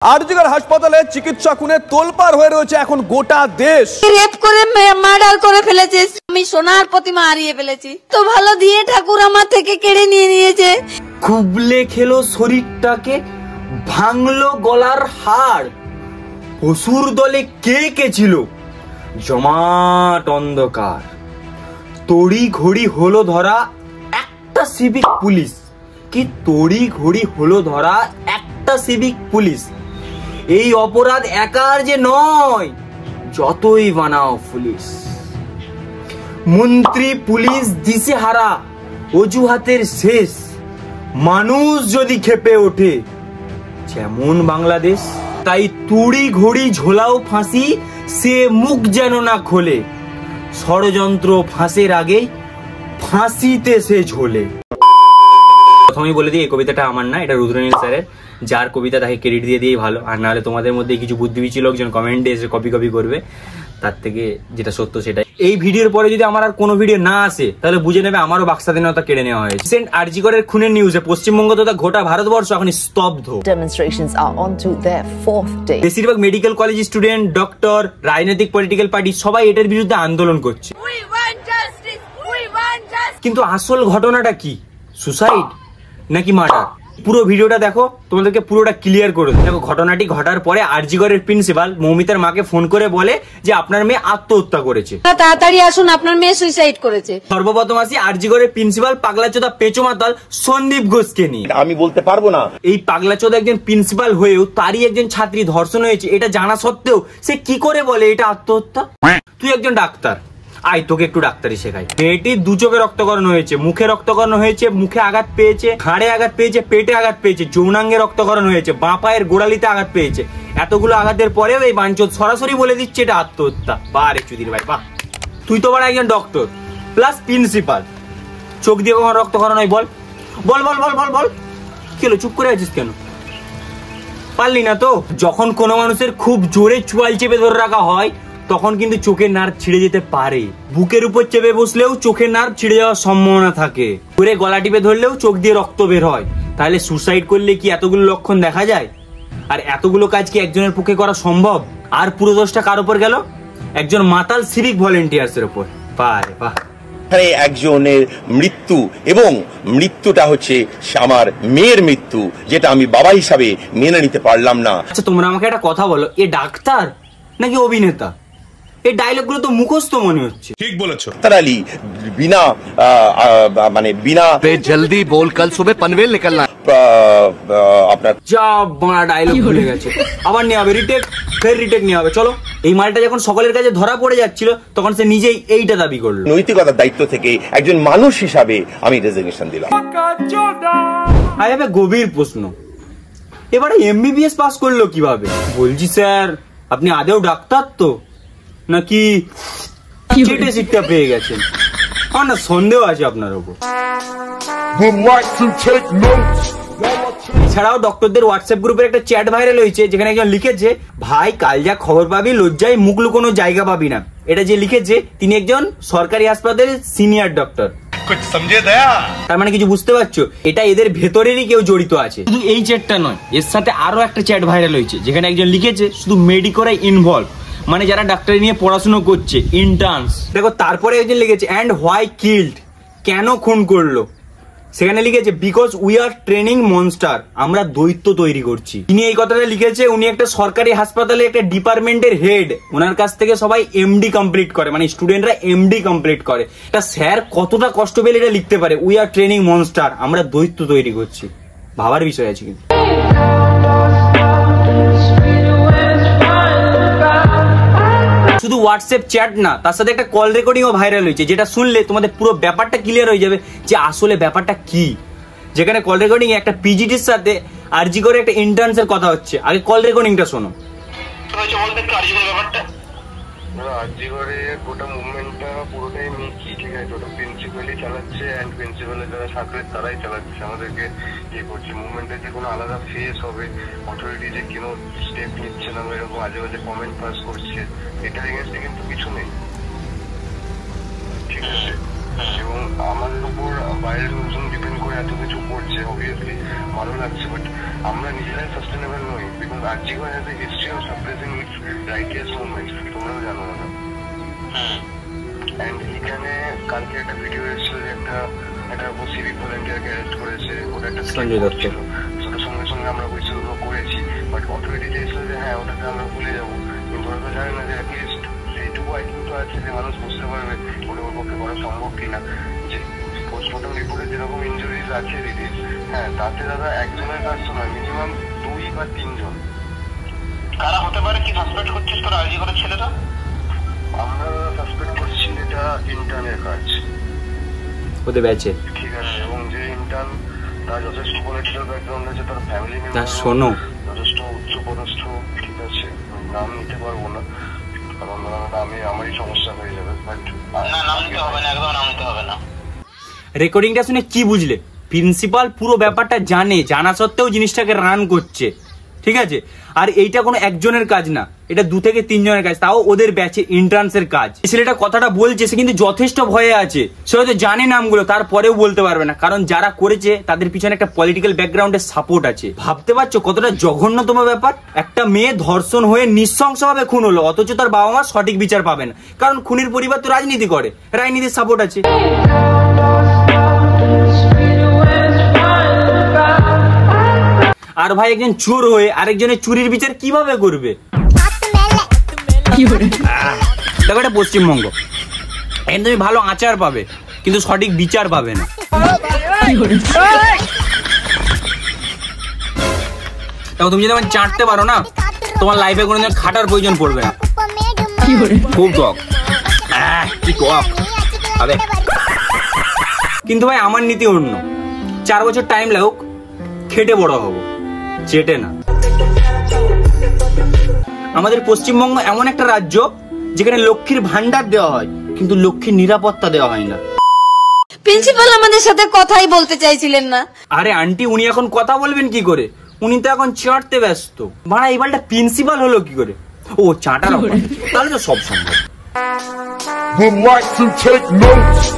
আরজিকর হাসপাতালে চিকিৎসা খুনে তোলপাড় হয়ে রয়েছে এখন গোটা দেশ। রেপ করে মার্ডার করে ফেলেছে, আমি সোনার প্রতিমা হারিয়ে ফেলেছি, তো ভালো দিয়ে ঠাকুর আমার থেকে কেড়ে নিয়ে নিয়েছে। কুবলে খেলো শরীরটাকে, ভাঙলো গলার হাড়। পশুর দলে কে কে ছিল, জমাট অন্ধকার। তড়ি ঘড়ি হলো ধরা একটা সিভিক পুলিশ, কি তড়ি ঘড়ি হলো ধরা একটা সিভিক পুলিশ। এই অপরাধ একার যে নয়, যতই বানাও পুলিশ। মন্ত্রী পুলিশ দিশেহারা, অজুহাতের শেষ। মানুষ যদি ক্ষেপে ওঠে, যেমন বাংলাদেশ। তাই তুড়ি ঘড়ি ঝোলাও ফাঁসি, সে মুখ যেন না খোলে। ষড়যন্ত্র ফাঁসের আগে ফাঁসিতে সে ঝোলে। প্রথমেই বলে দিই, এই কবিতাটা আমার না, এটা রুদ্রনীল স্যারের। যার কবিতা তাকে ক্রেডিট দিয়ে দিয়েই ভালো, আর নাহলে তোমাদের মধ্যে কিছু বুদ্ধিবীচি লোকজন কমেন্টে এসে কপি করবে। তার থেকে যেটা সত্য সেটাই। এই ভিডিওর পরে যদি আমার আর কোনো ভিডিও না আসে, তাহলে বুঝে নেবে আমারও বাক স্বাধীনতা কেড়ে নেওয়া হয়েছে। রিসেন্ট আরজিকরের খুনের নিউজে পশ্চিমবঙ্গ তথা গোটা ভারতবর্ষ এখন স্তব্ধ। Demonstrations are on to their fourth day. বেশিরভাগ মেডিকেল কলেজ স্টুডেন্ট, ডক্টর, রাজনৈতিক পলিটিক্যাল পার্টি সবাই এটার বিরুদ্ধে আন্দোলন করছে। কিন্তু আসল ঘটনাটা কি, সুসাইড নাকি মার্ডার? পুরো ভিডিওটা দেখো, তোমাদেরকে পুরোটা ক্লিয়ার করে দেবো। দেখো, ঘটনাটি ঘটার পরে আরজিকরের প্রিন্সিপাল মৌমিতার মাকে ফোন করে বলে যে আপনার মেয়ে আত্মহত্যা করেছে, তাড়াতাড়ি আসুন, আপনার মেয়ে সুইসাইড করেছে। সর্বপ্রথম আসি আরজিকরের প্রিন্সিপাল পাগলাচোদা পেঁচো মাতাল সন্দীপ ঘোষকে নিয়ে। আমি বলতে পারবো না, এই পাগলাচোদা একজন প্রিন্সিপাল হয়েও তারই একজন ছাত্রী ধর্ষণ হয়েছে এটা জানা সত্ত্বেও সে কি করে বলে এটা আত্মহত্যা? তুই একজন ডাক্তার, আয় তোকে একটু ডাক্তারি শেখাই। মেয়েটির দু চোখে রক্তকরণ হয়েছে, মুখে রক্তকরণ হয়েছে, মুখে আঘাত পেয়েছে, ঘাড়ে আঘাত পেয়েছে, পেটে আঘাত পেয়েছে, যৌনাঙ্গে রক্তকরণ হয়েছে, বাঁ পায়ের গোড়ালিতে আঘাত পেয়েছে। এতগুলো আঘাতের পরেও এই বাঞ্চোদ সরাসরি বলে দিচ্ছে এটা আত্মহত্যা। বাহ রে চুদির ভাই বাহ। তুই তো বড় একজন ডক্টর প্লাস প্রিন্সিপাল, চোখ দিয়ে কখন রক্তকরণ হয় বল বল বল বল বল বল। কি হলো, চুপ করে আছিস কেন? পারলি না তো? যখন কোনো মানুষের খুব জোরে চোয়াল চেপে ধরে রাখা হয়, তখন কিন্তু চোখের নার্ভ ছিঁড়ে যেতে পারে। বুকের উপর চেপে বসলেও চোখের নার্ভ ছিঁড়ে যাওয়ার সম্ভাবনা থাকে। ধরে গলা টিপে ধরলেও চোখ দিয়ে রক্ত বের হয়। তাহলে সুসাইড করলে কি এতগুলো লক্ষণ দেখা যায়? আর এতগুলো কাজ কি একজনের পক্ষে করা সম্ভব? আর পুরো দোষটা কার উপর গেল? একজন মাতাল সিভিক ভলেন্টিয়ার্স এর উপর। বারে বাহ। এখানে একজনের মৃত্যু, এবং মৃত্যুটা হচ্ছে আমার মেয়ের মৃত্যু, যেটা আমি বাবা হিসাবে মেনে নিতে পারলাম না। আচ্ছা, তোমরা আমাকে একটা কথা বলো, এ ডাক্তার নাকি অভিনেতা? এই ডায়লগ গুলো তো মুখস্থ মনে হচ্ছে। ঠিক বলেছো। তারালি বিনা মানে বিনা জলদি বল, কাল সুবে পনভেল নিকলনা। আপনার যা বড় ডায়লগ ভুলে গেছে, আবার নিয়ে হবে রিটেক, ফের রিটেক নিয়ে হবে। চলো, এই মালটা যখন সকলের কাছে ধরা পড়ে যাচ্ছিল তখন সে নিজেই এইটা দাবি করলো। নৈতিকতার দায়িত্ব থেকে একজন মানুষ হিসাবে আমি রেজিগনেশন দিলাম। আই হ্যাভ এ গভীর প্রশ্ন, এবারে এমবিবিএস পাস করলো কিভাবে? বলছি স্যার, আপনি আদেও ডাক্তার তো, নাকি চেটে সিটটা পেয়ে গেছেন? আমার না সন্দেহ আছে আপনার উপর। এছাড়াও ডক্টরদের হোয়াটসঅ্যাপ গ্রুপের একটা চ্যাট ভাইরাল হয়েছে, যেখানে একজন লিখেছে, ভাই কাল যা খবর পাবি লজ্জায় মুখ লুকোনো জায়গা পাবি না। এটা যে লিখেছে তিনি একজন সরকারি হাসপাতালের সিনিয়র ডক্টর। তার মানে কিছু বুঝতে পারছো, এটা এদের ভেতরেরই কেউ জড়িত আছে। শুধু এই চ্যাটটা নয়, এর সাথে আরো একটা চ্যাট ভাইরাল হয়েছে, যেখানে একজন লিখেছে শুধু মেডিকোরাই ইনভলভ, মানে যারা ডাক্তারি নিয়ে পড়াশোনা করছে, ইন্টার্নস। দেখো, তারপরে একজন লিখেছে অ্যান্ড হোয়াই কিল্ড, কেন খুন করলো? সেখানে লিখেছে because we are training monster, আমরা দৈত্য তৈরি করছি। তিনি এই কথাটা লিখেছে, উনি একটা সরকারি হাসপাতালে একটা ডিপার্টমেন্টের হেড, ওনার কাছ থেকে সবাই এমডি কমপ্লিট করে, মানে স্টুডেন্টরা এমডি কমপ্লিট করে। এটা স্যার কতটা কষ্ট পেলে এটা লিখতে পারে, উই আর ট্রেনিং মনস্টার, আমরা দৈত্য তৈরি করছি। ভাবার বিষয় আছে কিন্তু। শুধু হোয়াটসঅ্যাপ চ্যাট না, তার সাথে একটা কল রেকর্ডিংও ভাইরাল হয়েছে, যেটা শুনলে তোমাদের পুরো ব্যাপারটা ক্লিয়ার হয়ে যাবে যে আসলে ব্যাপারটা কি। যেখানে কল রেকর্ডিং এ একটা পিজিটির সাথে আরজি করে একটা ইন্টার্নসের কথা হচ্ছে। আগে কল রেকর্ডিংটা শোনো। আরজি করে গোটা মুভমেন্টটা পুরোটাই মিকি, ঠিক আছে? ওটা প্রিন্সিপালই চালাচ্ছে, অ্যান্ড প্রিন্সিপালের যারা সাকরেত তারাই চালাচ্ছে, আমাদেরকে ইয়ে করছে। মুভমেন্টের যে কোনো আলাদা ফেস হবে, অথরিটি যে কোনো স্টেপ নিচ্ছে না, এরকম আজে বাজে কমেন্ট পাস করছে, এটার এগেন্স্টে কিন্তু কিছু নেই, ঠিক আছে? এবং আমাদের উপর বাইরের লোকজন ডিপেন্ড করে এত কিছু করছে, অবভিয়াসলি ভালো লাগছে, বাট আমরা নিজেরাই সাস্টেনেবল নই, because RG Kar has a history of suppressing it's righteous movements, তোমরাও জানো না। অ্যান্ড এখানে কালকে একটা ভিডিও এসেছিল যে একটা সিভিক ভলেন্টিয়ারকে অ্যারেস্ট করেছে, ওটা একটা সঞ্জয় দত্ত, সেটার সঙ্গে সঙ্গে আমরা হুইসেল ব্লো করেছি, বাট অথরিটি চেয়েছিল যে হ্যাঁ ওটাকে আমরা ভুলে যাবো, কিন্তু ওরা তো জানে না যে অ্যাটলিস্ট সেইটুকু আইডিয়া তো আছে যে মানুষ বুঝতে পারবে ওটা ওর পক্ষে করা সম্ভব কিনা, যে পোস্টমর্টম রিপোর্টে যেরকম ইঞ্জুরিজ আছে দিদির, হ্যাঁ তাতে দাদা একজনের কাজ তো নয়, মিনিমাম 2 বা 3 জন। কারা হতে পারে, কি সাসপেক্ট করছিস তোরা আরজি করে ছেলেটা? আমরা সাসপেক্ট করছি এটা ইন্টার্নের কাজ ওদের ব্যাচে, ঠিক আছে, এবং যে ইন্টার্ন তার যথেষ্ট পলিটিক্যাল ব্যাকগ্রাউন্ড আছে, তার ফ্যামিলি তা শোনো যথেষ্ট উচ্চপদস্থ, ঠিক আছে, নাম নিতে পারবো না কারণ আমারই সমস্যা হয়ে যাবে, বাট না নাম নিতে হবে না, একদম নাম নিতে হবে না। রেকর্ডিংটা শুনে কি বুঝলে? প্রিন্সিপাল পুরো ব্যাপারটা জানে, জানা সত্ত্বেও জিনিসটাকে রান করছে, ঠিক আছে। আর এইটা কোনো একজনের কাজ না, এটা 2 থেকে 3 জনের কাজ, তাও ওদের ব্যাচে ইন্টার্নসের কাজ। ছেলেটা কথাটা বলছে সে কিন্তু যথেষ্ট ভয়ে আছে, সে হয়তো জানে নামগুলো, তারপরেও বলতে পারবে না, কারণ যারা করেছে তাদের পিছনে একটা পলিটিক্যাল ব্যাকগ্রাউন্ডের সাপোর্ট আছে। ভাবতে পারছো কতটা জঘন্যতম ব্যাপার? একটা মেয়ে ধর্ষণ হয়ে নৃশংসভাবে খুন হলো, অথচ তার বাবা মা সঠিক বিচার পাবে না, কারণ খুনির পরিবার তো রাজনীতি করে, রাজনীতির সাপোর্ট আছে। আর ভাই একজন চোর হয়ে আরেকজনের চুরির বিচার কিভাবে করবে? দেখো এটা পশ্চিমবঙ্গ, এখানে তুমি ভালো আচার পাবে কিন্তু সঠিক বিচার পাবে না। দেখো তুমি যদি আমার চাটতে পারো না, তোমার লাইফে কোনোদিন খাটার প্রয়োজন পড়বে না। খুব টক, কি টক হবে। কিন্তু ভাই আমার নীতি অন্য, 4 বছর টাইম লাগুক, খেটে বড় হবো, চেটে না। আমাদের পশ্চিমবঙ্গ এমন একটা রাজ্য যেখানে লক্ষ্মীর ভান্ডার দেওয়া হয় কিন্তু লক্ষ্মীর নিরাপত্তা দেওয়া হয় না। প্রিন্সিপাল আমাদের সাথে কথাই বলতে চাইছিলেন না। আরে আন্টি, উনি এখন কথা বলবেন কি করে? উনি তো এখন চাটতে ব্যস্ত। ভাড়া এইবারটা প্রিন্সিপাল হলো কি করে? ও চাটার, তাহলে তো সব সম্ভব।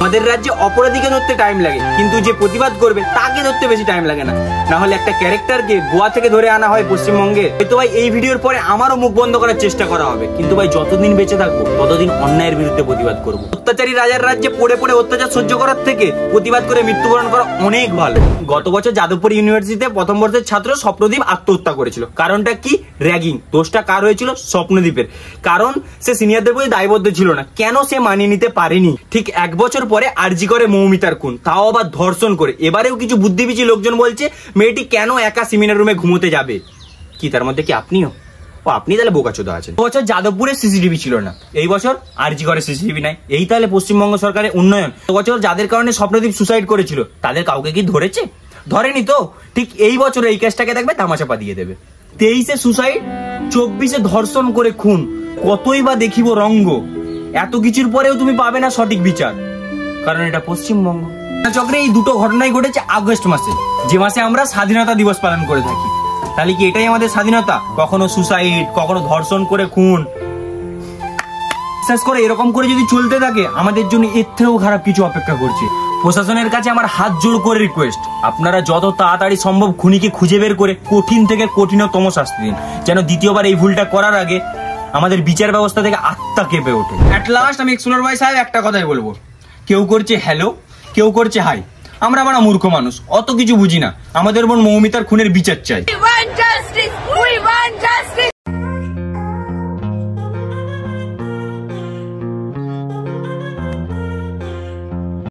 আমাদের রাজ্যে অপরাধীকে ধরতে টাইম লাগে, কিন্তু যে প্রতিবাদ করবে তাকে ধরতে বেশি টাইম লাগে না। না হলে একটা ক্যারেক্টারকে গোয়া থেকে ধরে আনা হয় পশ্চিমবঙ্গে। হয়তো ভাই এই ভিডিওর পরে আমারও মুখ বন্ধ করার চেষ্টা করা হবে, কিন্তু ভাই যতদিন বেঁচে থাকবো ততদিন অন্যায়ের বিরুদ্ধে প্রতিবাদ করবো। অত্যাচারী রাজার রাজ্যে পড়ে পড়ে অত্যাচার সহ্য করার থেকে প্রতিবাদ করে মৃত্যুবরণ করা অনেক ভালো। গত বছর যাদবপুর ইউনিভার্সিটিতে প্রথম বর্ষের ছাত্র স্বপ্নদীপ আত্মহত্যা করেছিল। কারণটা কি? র্যাগিং। দোষটা কার হয়েছিল? স্বপ্নদীপের। কারণ সে সিনিয়রদের প্রতি দায়বদ্ধ ছিল না। কেন সে মানিয়ে নিতে পারেনি? ঠিক 1 বছর পরে আরজি করে মৌমিতার খুন, তাও আবার ধর্ষণ করে। এবারেও কিছু বুদ্ধিবীচি লোকজন বলছে মেয়েটি কেন একা সেমিনার রুমে ঘুমোতে যাবে। কি তার মধ্যে কি আপনিও? ও আপনি তাহলে বোকাচোদা আছেন। বছর যাদবপুরে সিসিটিভি ছিল না, এই বছর আরজি করে সিসিটিভি নাই। এই তাহলে পশ্চিমবঙ্গ সরকারের উন্নয়ন। বছর যাদের কারণে স্বপ্নদীপ সুসাইড করেছিল তাদের কাউকে কি ধরেছে? ধরেনি তো। ঠিক এই বছর এই কেসটাকে দেখবে তামাচাপা দিয়ে দেবে। 23-এ সুসাইড, 24-এ ধর্ষণ করে খুন, কতই বা দেখিব রঙ্গ। এত কিছুর পরেও তুমি পাবে না সঠিক বিচার, কারণ এটা পশ্চিমবঙ্গ। চক্রে এই দুটো ঘটনাই ঘটেছে আগস্ট মাসে, যে মাসে আমরা স্বাধীনতা দিবস পালন করে থাকি। তাহলে কি এটাই আমাদের স্বাধীনতা? কখনো সুসাইড, কখনো ধর্ষণ করে খুন। বিশেষ করে এরকম করে যদি চলতে থাকে আমাদের জন্য এর থেকেও খারাপ কিছু অপেক্ষা করছে। প্রশাসনের কাছে আমার হাত জোড় করে রিকোয়েস্ট, আপনারা যত তাড়াতাড়ি সম্ভব খুনিকে খুঁজে বের করে কঠিন থেকে কঠিনতম শাস্তি দিন, যেন দ্বিতীয়বার এই ভুলটা করার আগে আমাদের বিচার ব্যবস্থা থেকে আত্মা কেঁপে ওঠে। অ্যাট লাস্ট আমি এক্সপ্লোর ভাই সাহেব একটা কথাই বলবো, কেউ করছে হ্যালো, কেউ করছে হাই। আমরা মূর্খ মানুষ, অত কিছু বুঝি না। আমাদের বোন মৌমিতার খুনের বিচার চাই।